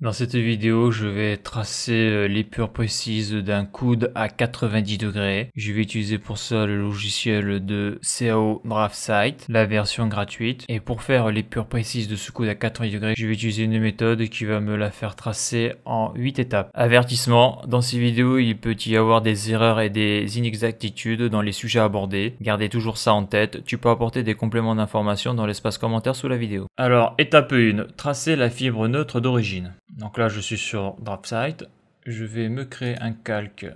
Dans cette vidéo, je vais tracer l'épure précise d'un coude à 90 degrés. Je vais utiliser pour ça le logiciel de CAO DraftSight, la version gratuite. Et pour faire l'épure précise de ce coude à 90 degrés, je vais utiliser une méthode qui va me la faire tracer en 8 étapes. Avertissement, dans ces vidéos, il peut y avoir des erreurs et des inexactitudes dans les sujets abordés. Gardez toujours ça en tête. Tu peux apporter des compléments d'information dans l'espace commentaire sous la vidéo. Alors, étape 1, tracer la fibre neutre d'origine. Donc là, je suis sur DraftSight. Je vais me créer un calque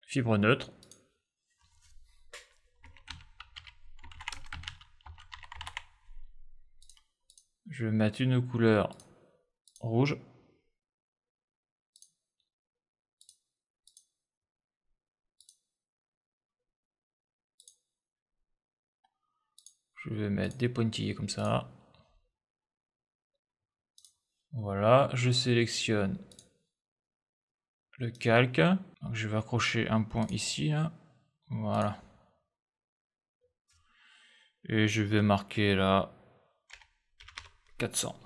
fibre neutre. Je vais mettre une couleur rouge. Je vais mettre des pointillés comme ça. Voilà, je sélectionne le calque. Donc je vais accrocher un point ici, là. Voilà. Et je vais marquer là 400.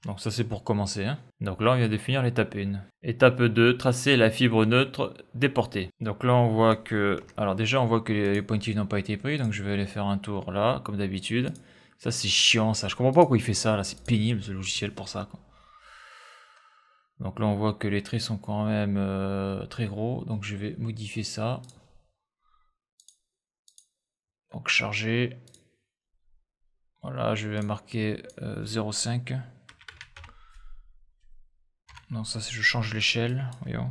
Donc ça c'est pour commencer. Donc là on vient de finir l'étape 1. Étape 2, tracer la fibre neutre déportée. Donc là on voit que... Alors déjà on voit que les pointillés n'ont pas été pris. Donc je vais aller faire un tour là, comme d'habitude. Ça c'est chiant ça. Je comprends pas pourquoi il fait ça là. C'est pénible ce logiciel pour ça, quoi. Donc là on voit que les traits sont quand même très gros. Donc je vais modifier ça. Donc charger. Voilà, je vais marquer 0,5. Donc ça, je change l'échelle, voyons.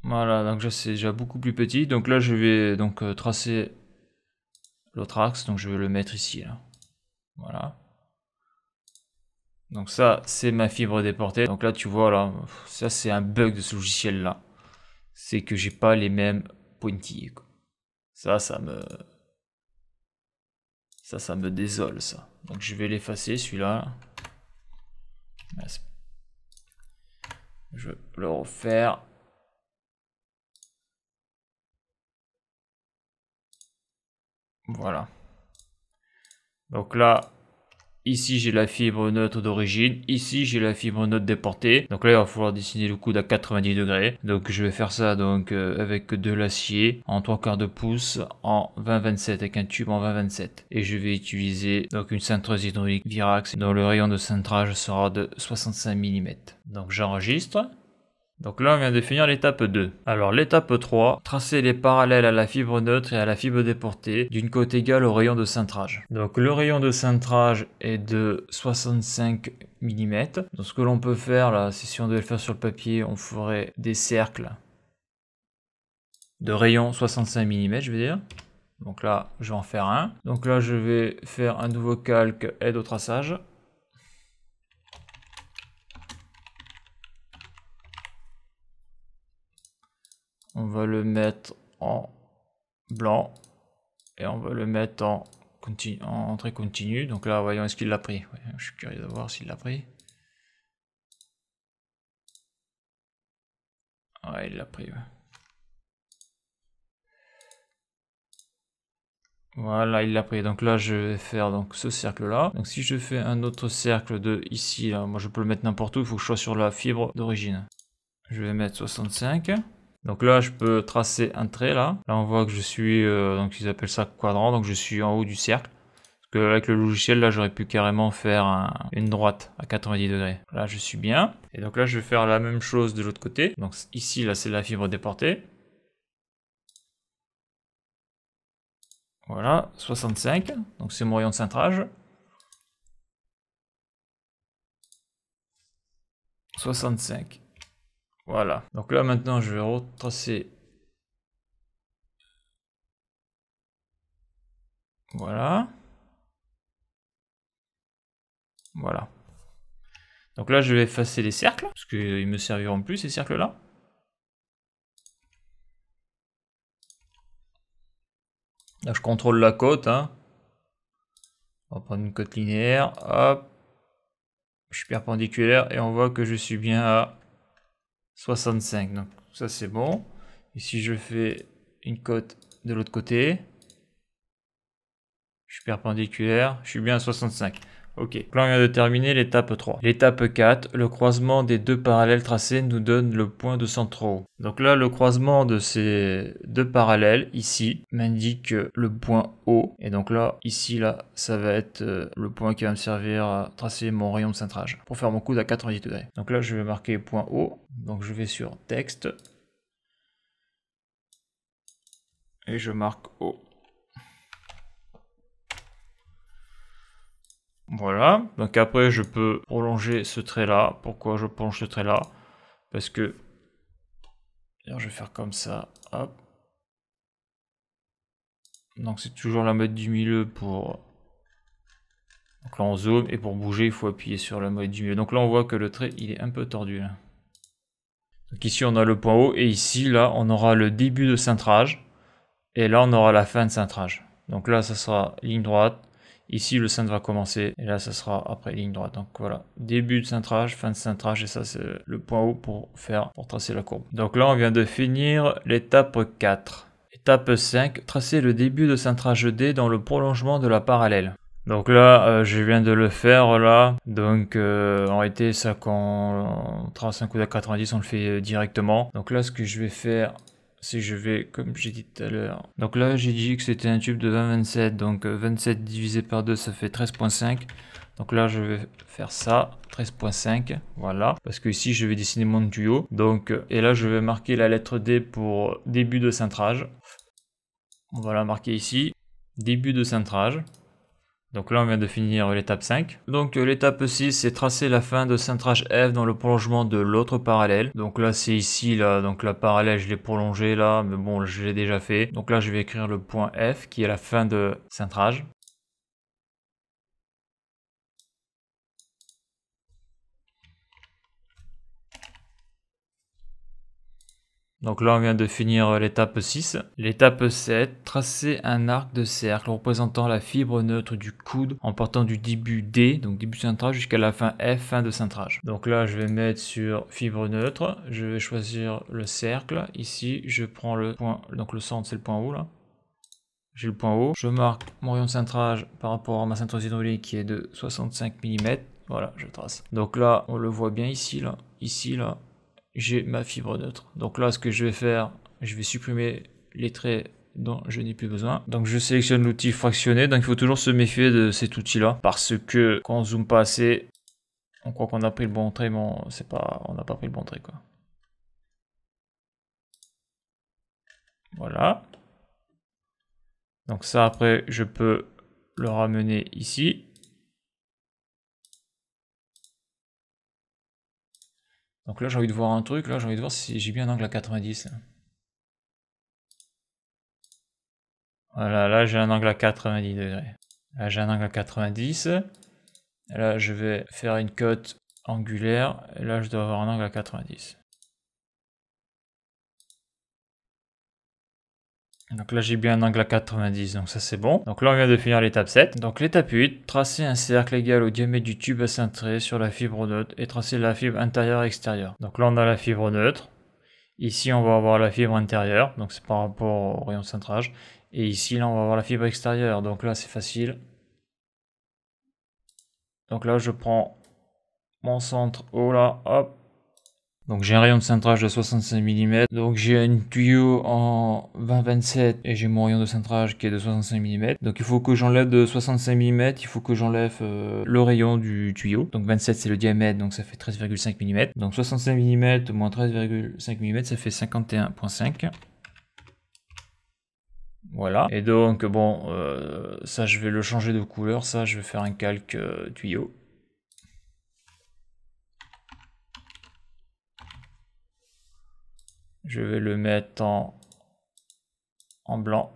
Voilà, donc là c'est déjà beaucoup plus petit. Donc là je vais donc tracer l'autre axe, donc je vais le mettre ici là. Voilà. Donc ça c'est ma fibre déportée. Donc là tu vois là, ça c'est un bug de ce logiciel là. C'est que j'ai pas les mêmes pointillés, quoi. Ça me désole ça. Donc je vais l'effacer celui-là. Je vais le refaire. Voilà. Donc là, ici j'ai la fibre neutre d'origine, ici j'ai la fibre neutre déportée. Donc là il va falloir dessiner le coude à 90 degrés. Donc je vais faire ça donc avec de l'acier en 3/4 de pouce en 20-27 avec un tube en 20-27. Et je vais utiliser donc une cintreuse hydraulique Virax dont le rayon de cintrage sera de 65 mm. Donc j'enregistre. Donc là on vient de finir l'étape 2. Alors l'étape 3, tracer les parallèles à la fibre neutre et à la fibre déportée d'une cote égale au rayon de cintrage. Donc le rayon de cintrage est de 65 mm. Donc ce que l'on peut faire là, c'est si on devait le faire sur le papier, on ferait des cercles de rayon 65 mm, je veux dire. Donc là je vais en faire un. Donc là je vais faire un nouveau calque aide au traçage. On va le mettre en blanc et on va le mettre en entrée continue. Donc là, voyons, est-ce qu'il l'a pris? Ouais, je suis curieux de voir s'il l'a pris. Ouais, il l'a pris. Ouais. Voilà, il l'a pris. Donc là, je vais faire donc ce cercle-là. Donc si je fais un autre cercle de ici, là, moi je peux le mettre n'importe où. Il faut que je sois sur la fibre d'origine. Je vais mettre 65. Donc là, je peux tracer un trait là. Là, on voit que je suis, donc ils appellent ça quadrant. Donc je suis en haut du cercle. Parce qu'avec le logiciel, là, j'aurais pu carrément faire une droite à 90 degrés. Là, je suis bien. Et donc là, je vais faire la même chose de l'autre côté. Donc ici, là, c'est la fibre déportée. Voilà, 65. Donc c'est mon rayon de cintrage. 65. Voilà. Donc là, maintenant, je vais retracer. Voilà. Voilà. Donc là, je vais effacer les cercles, parce qu'ils me serviront plus, ces cercles-là. Là, je contrôle la côte. On va prendre une côte linéaire. Hop. Je suis perpendiculaire et on voit que je suis bien à 65. Donc ça, c'est bon. Et si je fais une côte de l'autre côté, Je suis perpendiculaire, je suis bien à 65. Ok, là on vient de terminer l'étape 3. L'étape 4, le croisement des deux parallèles tracés nous donne le point de centre O. Donc là, le croisement de ces deux parallèles, ici, m'indique le point O. Et donc là, ici, là, ça va être le point qui va me servir à tracer mon rayon de cintrage pour faire mon coude à 90 degrés. Donc là, je vais marquer point O. Donc je vais sur texte. Et je marque O. Voilà, donc après je peux prolonger ce trait là. Pourquoi je prolonge ce trait là? Parce que alors, je vais faire comme ça, hop. Donc c'est toujours la mode du milieu pour... Donc là on zoome et pour bouger il faut appuyer sur la mode du milieu. Donc là on voit que le trait il est un peu tordu là. Donc ici on a le point haut et ici là on aura le début de cintrage et là on aura la fin de cintrage. Donc là ça sera ligne droite. Ici, le cintre va commencer et là, ça sera après ligne droite. Donc voilà, début de cintrage, fin de cintrage et ça, c'est le point haut pour tracer la courbe. Donc là, on vient de finir l'étape 4. Étape 5, tracer le début de cintrage D dans le prolongement de la parallèle. Donc là, je viens de le faire là. Donc en réalité, ça quand on trace un coude à 90, on le fait directement. Donc là, ce que je vais faire... si je vais, comme j'ai dit tout à l'heure. Donc là, j'ai dit que c'était un tube de 20-27. Donc 27 divisé par 2, ça fait 13,5. Donc là, je vais faire ça, 13,5. Voilà. Parce que ici, je vais dessiner mon tuyau. Donc, et là, je vais marquer la lettre D pour début de cintrage. On va la marquer ici. Début de cintrage. Donc là, on vient de finir l'étape 5. Donc l'étape 6, c'est tracer la fin de cintrage F dans le prolongement de l'autre parallèle. Donc là, c'est ici, là. Donc la parallèle, je l'ai prolongée là, mais bon, je l'ai déjà fait. Donc là, je vais écrire le point F qui est la fin de cintrage. Donc là, on vient de finir l'étape 6. L'étape 7, tracer un arc de cercle représentant la fibre neutre du coude en partant du début D, donc début de cintrage, jusqu'à la fin F, fin de cintrage. Donc là, je vais mettre sur fibre neutre. Je vais choisir le cercle. Ici, je prends le point, donc le centre, c'est le point haut là. J'ai le point haut. Je marque mon rayon de cintrage par rapport à ma cintreuse hydraulique qui est de 65 mm. Voilà, je trace. Donc là, on le voit bien ici, là. Ici, là. J'ai ma fibre neutre. Donc là, ce que je vais faire, je vais supprimer les traits dont je n'ai plus besoin. Donc je sélectionne l'outil fractionné. Donc il faut toujours se méfier de cet outil-là. Parce que quand on zoome pas assez, on croit qu'on a pris le bon trait, mais on n'a pas pris le bon trait, quoi. Voilà. Donc ça, après, je peux le ramener ici. Donc là, j'ai envie de voir un truc. Là, j'ai envie de voir si j'ai bien un angle à 90. Là. Voilà, là, j'ai un angle à 90 degrés. Là, j'ai un angle à 90. Et là, je vais faire une cote angulaire. Et là, je dois avoir un angle à 90. Donc là, j'ai bien un angle à 90, donc ça c'est bon. Donc là, on vient de finir l'étape 7. Donc l'étape 8, tracer un cercle égal au diamètre du tube à cintrer sur la fibre neutre et tracer la fibre intérieure et extérieure. Donc là, on a la fibre neutre. Ici, on va avoir la fibre intérieure, donc c'est par rapport au rayon de cintrage. Et ici, là, on va avoir la fibre extérieure. Donc là, c'est facile. Donc là, je prends mon centre haut là, hop. Donc j'ai un rayon de cintrage de 65 mm. Donc j'ai un tuyau en 20-27 et j'ai mon rayon de cintrage qui est de 65 mm. Donc il faut que j'enlève de 65 mm, il faut que j'enlève le rayon du tuyau. Donc 27 c'est le diamètre, donc ça fait 13,5 mm. Donc 65 mm moins 13,5 mm, ça fait 51,5. Voilà. Et donc bon, ça je vais le changer de couleur, ça je vais faire un calque tuyau. Je vais le mettre en blanc.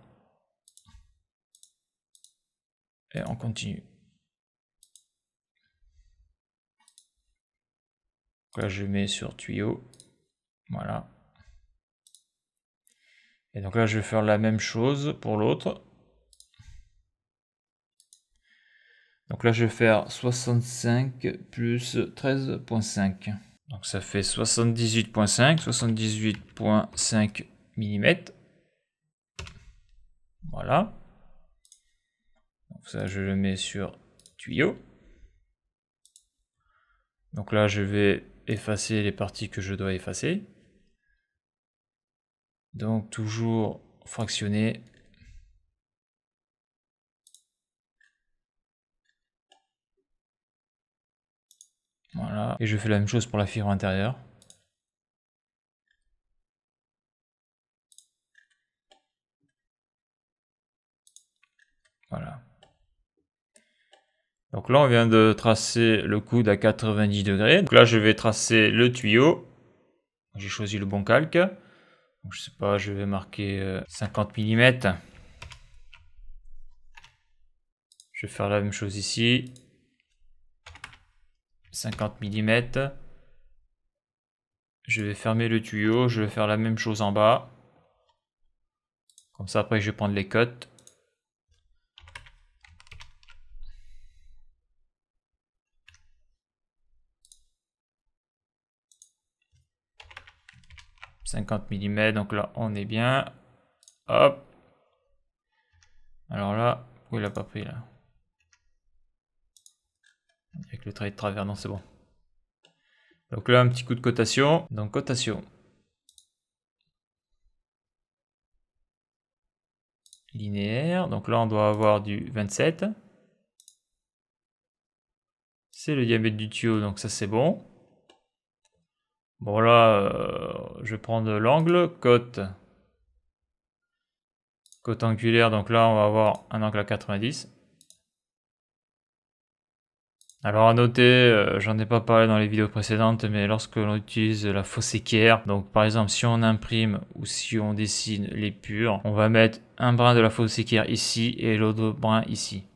Et on continue. Donc là, je mets sur tuyau. Voilà. Et donc là, je vais faire la même chose pour l'autre. Donc là, je vais faire 65 plus 13,5. Donc ça fait 78,5 mm. Voilà. Ça, je le mets sur tuyau. Donc là, je vais effacer les parties que je dois effacer. Donc toujours fractionner. Voilà. Et je fais la même chose pour la fibre intérieure. Voilà. Donc là, on vient de tracer le coude à 90 degrés. Donc là, je vais tracer le tuyau. J'ai choisi le bon calque. Donc, je sais pas, je vais marquer 50 mm. Je vais faire la même chose ici. 50 mm. Je vais fermer le tuyau. Je vais faire la même chose en bas. Comme ça, après, je vais prendre les cotes. « 50 mm, donc là on est bien. Hop. Alors là, pourquoi il n'a pas pris là? Avec le trait de travers, non c'est bon. Donc là un petit coup de cotation. Donc cotation. Linéaire. Donc là on doit avoir du 27. C'est le diamètre du tuyau, donc ça c'est bon. Bon là, je vais prendre l'angle, cote angulaire, donc là on va avoir un angle à 90. Alors à noter, j'en ai pas parlé dans les vidéos précédentes, mais lorsque l'on utilise la fausse équerre, donc par exemple si on imprime ou si on dessine l'épure, on va mettre un brin de la fausse équerre ici et l'autre brin ici.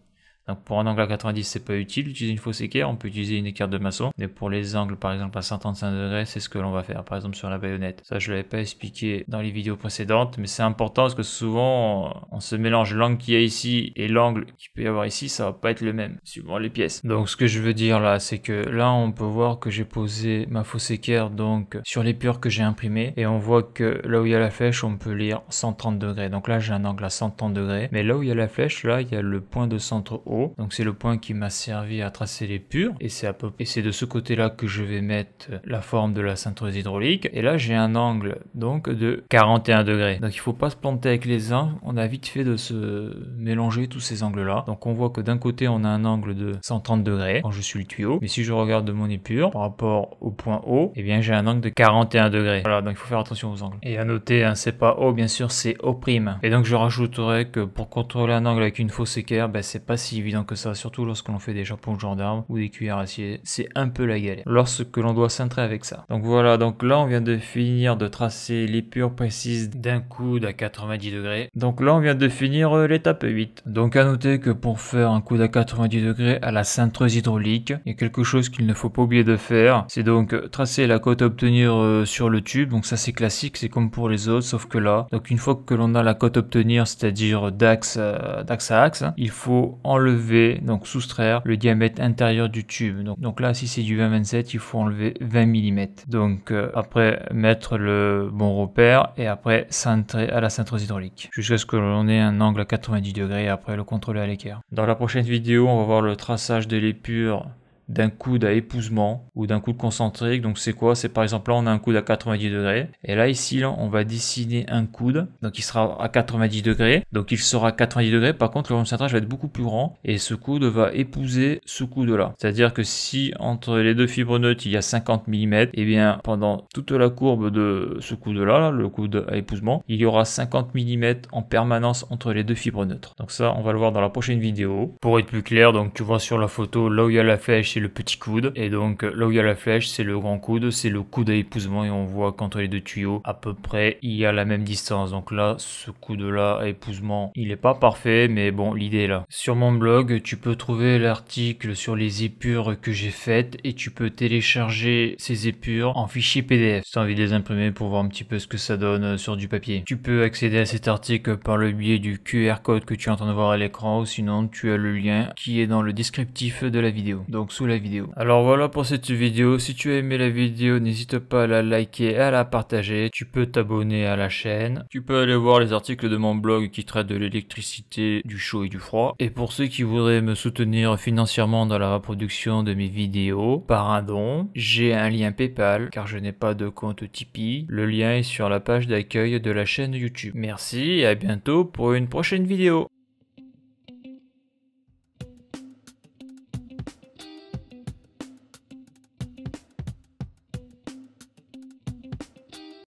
Donc pour un angle à 90, c'est pas utile d'utiliser une fausse équerre, on peut utiliser une équerre de maçon. Mais pour les angles par exemple à 135 degrés, c'est ce que l'on va faire, par exemple sur la baïonnette. Ça je l'avais pas expliqué dans les vidéos précédentes, mais c'est important parce que souvent on se mélange l'angle qu'il y a ici et l'angle qu'il peut y avoir ici, ça va pas être le même, suivant les pièces. Donc ce que je veux dire là, c'est que là on peut voir que j'ai posé ma fausse équerre donc sur l'épure que j'ai imprimée, et on voit que là où il y a la flèche, on peut lire 130 degrés. Donc là j'ai un angle à 130 degrés, mais là où il y a la flèche, là il y a le point de centre haut. Donc c'est le point qui m'a servi à tracer l'épure, et c'est de ce côté là que je vais mettre la forme de la cintreuse hydraulique. Et là j'ai un angle donc de 41 degrés. Donc il faut pas se planter avec les angles, on a vite fait de se mélanger tous ces angles là. Donc on voit que d'un côté on a un angle de 130 degrés quand je suis le tuyau, mais si je regarde mon épure par rapport au point haut, et bien j'ai un angle de 41 degrés. Voilà, donc il faut faire attention aux angles. Et à noter, hein, c'est pas O bien sûr, c'est O'. Et donc je rajouterai que pour contrôler un angle avec une fausse équerre, ben, c'est pas si évident que ça, surtout lorsque l'on fait des chapeaux de gendarme ou des cuillères à acier, c'est un peu la galère lorsque l'on doit cintrer avec ça. Donc voilà, donc là on vient de finir de tracer l'épure précise d'un coude à 90 degrés. Donc là on vient de finir l'étape 8. Donc à noter que pour faire un coude à 90 degrés à la cintreuse hydraulique, il y a quelque chose qu'il ne faut pas oublier de faire, c'est donc tracer la cote à obtenir sur le tube. Donc ça c'est classique, c'est comme pour les autres, sauf que là, donc une fois que l'on a la cote à obtenir, c'est-à-dire d'axe à axe, il faut enlever, donc soustraire le diamètre intérieur du tube. Donc là, si c'est du 20-27, il faut enlever 20 mm. Donc après mettre le bon repère et après cintrer à la cintreuse hydraulique jusqu'à ce que l'on ait un angle à 90 degrés et après le contrôler à l'équerre. Dans la prochaine vidéo, on va voir le traçage de l'épure d'un coude à épousement ou d'un coude concentrique. Donc c'est quoi? C'est par exemple là on a un coude à 90 degrés et là ici là, on va dessiner un coude, donc il sera à 90 degrés, donc il sera à 90 degrés. Par contre le rond de cintrage va être beaucoup plus grand et ce coude va épouser ce coude là, c'est à dire que si entre les deux fibres neutres il y a 50 mm, et bien pendant toute la courbe de ce coude là, le coude à épousement, il y aura 50 mm en permanence entre les deux fibres neutres. Donc ça on va le voir dans la prochaine vidéo. Pour être plus clair, donc tu vois sur la photo là où il y a la flèche, c'est le petit coude, et donc là où il y a la flèche c'est le grand coude, c'est le coude à épousement, et on voit qu'entre les deux tuyaux à peu près il y a la même distance. Donc là ce coude là à épousement il est pas parfait, mais bon l'idée est là. Sur mon blog tu peux trouver l'article sur les épures que j'ai faites et tu peux télécharger ces épures en fichier PDF si tu as envie de les imprimer pour voir un petit peu ce que ça donne sur du papier. Tu peux accéder à cet article par le biais du QR code que tu es en train de voir à l'écran, ou sinon tu as le lien qui est dans le descriptif de la vidéo. Donc sous sous la vidéo. Alors voilà pour cette vidéo. Si tu as aimé la vidéo, n'hésite pas à la liker et à la partager. Tu peux t'abonner à la chaîne. Tu peux aller voir les articles de mon blog qui traitent de l'électricité, du chaud et du froid. Et pour ceux qui voudraient me soutenir financièrement dans la reproduction de mes vidéos par un don, j'ai un lien PayPal car je n'ai pas de compte Tipeee. Le lien est sur la page d'accueil de la chaîne YouTube. Merci et à bientôt pour une prochaine vidéo.